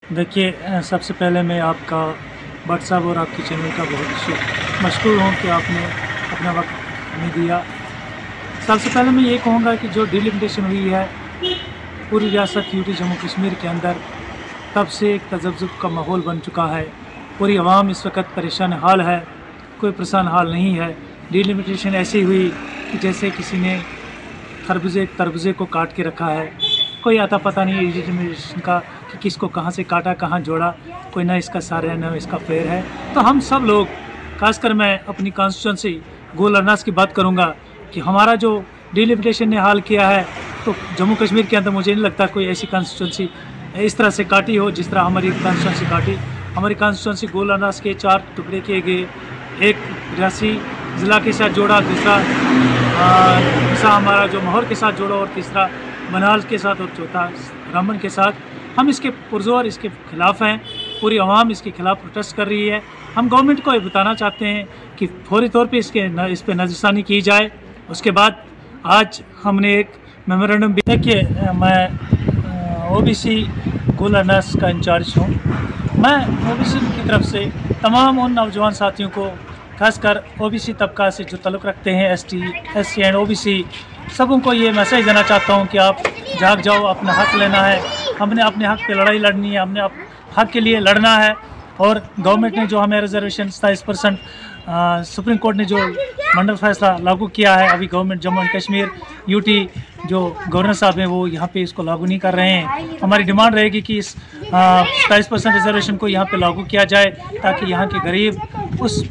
देखिए सबसे पहले मैं आपका व्हाट्सएप और आपके चैनल का बहुत मशकूर हूँ कि आपने अपना वक्त हमें दिया। सबसे पहले मैं ये कहूँगा कि जो डिलिमिटेशन हुई है पूरी रियासत यूटी जम्मू कश्मीर के अंदर, तब से एक तज़ब्ज़ुब का माहौल बन चुका है। पूरी आवाम इस वक्त परेशान हाल है, कोई परेशान हाल नहीं है। डिलिमिटेशन ऐसी हुई कि जैसे किसी ने तरबूजे को काट के रखा है। कोई आता पता नहीं है डिलिमिटेशन का कि किसको कहाँ से काटा, कहाँ जोड़ा। कोई ना इसका सार है, ना इसका फेर है। तो हम सब लोग, खासकर मैं अपनी कॉन्स्टिट्यूंसी गोल अरनास की बात करूँगा कि हमारा जो डिलिमिटेशन ने हाल किया है, तो जम्मू कश्मीर के अंदर मुझे नहीं लगता कोई ऐसी कॉन्स्टिट्यूंसी इस तरह से काटी हो जिस तरह हमारी कॉन्स्टिट्यूंसी काटी। हमारी कॉन्स्टिट्यूंसी गोल अरनास के 4 टुकड़े किए गए, एक रियासी ज़िला के साथ जोड़ा, दूसरा हमारा जो माहौर के साथ जोड़ा, और तीसरा मनाल के साथ, और चौथा रामबन के साथ। हम इसके पुरजोर इसके ख़िलाफ़ हैं। पूरी आवाम इसके ख़िलाफ़ प्रोटेस्ट कर रही है। हम गवर्नमेंट को ये बताना चाहते हैं कि फौरी तौर पे इस पर नज़रसानी की जाए। उसके बाद आज हमने एक मेमोरेंडम भी, देखिए मैं ओबीसी गोल अरनास का इंचार्ज हूँ। मैं ओबीसी की तरफ से तमाम उन नौजवान साथियों को, खासकर ओबीसी तबका से जो ताल्लुक़ रखते हैं, एसटी, एससी एंड ओबीसी, सबों को ये मैसेज देना चाहता हूँ कि आप जाग जाओ, अपना हक़ लेना है। हमने अपने हक़ पे लड़ाई लड़नी है, हमने हक़ के लिए लड़ना है। और गवर्नमेंट ने जो हमें रिजर्वेशन 27% सुप्रीम कोर्ट ने जो मंडल फैसला लागू किया है, अभी government Jammu and Kashmir UT जो गवर्नर साहब हैं वो यहाँ पे इसको लागू नहीं कर रहे हैं। हमारी डिमांड रहेगी कि इस 27% रिजर्वेशन को यहाँ पे लागू किया जाए, ताकि यहाँ के गरीब, उस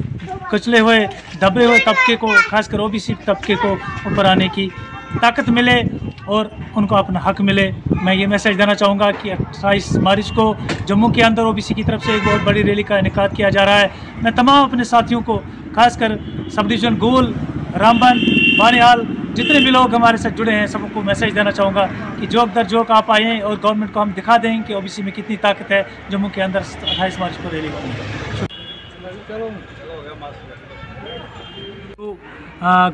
कुचले हुए दबे हुए तबके को, खासकर ओबीसी तबके को ऊपर आने की ताकत मिले और उनको अपना हक मिले। मैं ये मैसेज देना चाहूँगा कि 28 मार्च को जम्मू के अंदर ओबीसी की तरफ से एक बहुत बड़ी रैली का इनेकाद किया जा रहा है। मैं तमाम अपने साथियों को, खासकर सब डिवीज़न गोल, रामबन, बानिहाल, जितने भी लोग हमारे साथ जुड़े हैं, सबको मैसेज देना चाहूँगा कि जोक दर जोक आप आएँ और गवर्नमेंट को हम दिखा दें कि ओबीसी में कितनी ताकत है। जम्मू के अंदर 28 मार्च को रैली होगी।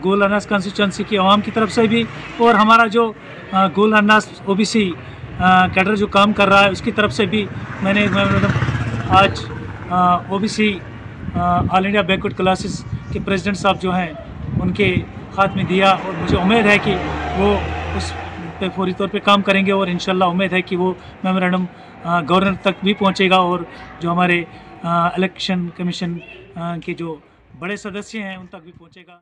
गोल अरनास कॉन्स्टिट्यूंसी की आवाम की तरफ से भी, और हमारा जो गोल अरनास ओबीसी कैडर जो काम कर रहा है उसकी तरफ से भी मैंने आज OBC all India backward classes के प्रेसिडेंट साहब जो हैं उनके हाथ में दिया, और मुझे उम्मीद है कि वो उस पे फौरी तौर पे काम करेंगे, और इंशाल्लाह उम्मीद है कि वो मेमोरेंडम गवर्नर तक भी पहुंचेगा, और जो हमारे इलेक्शन कमीशन के जो बड़े सदस्य हैं उन तक भी पहुंचेगा।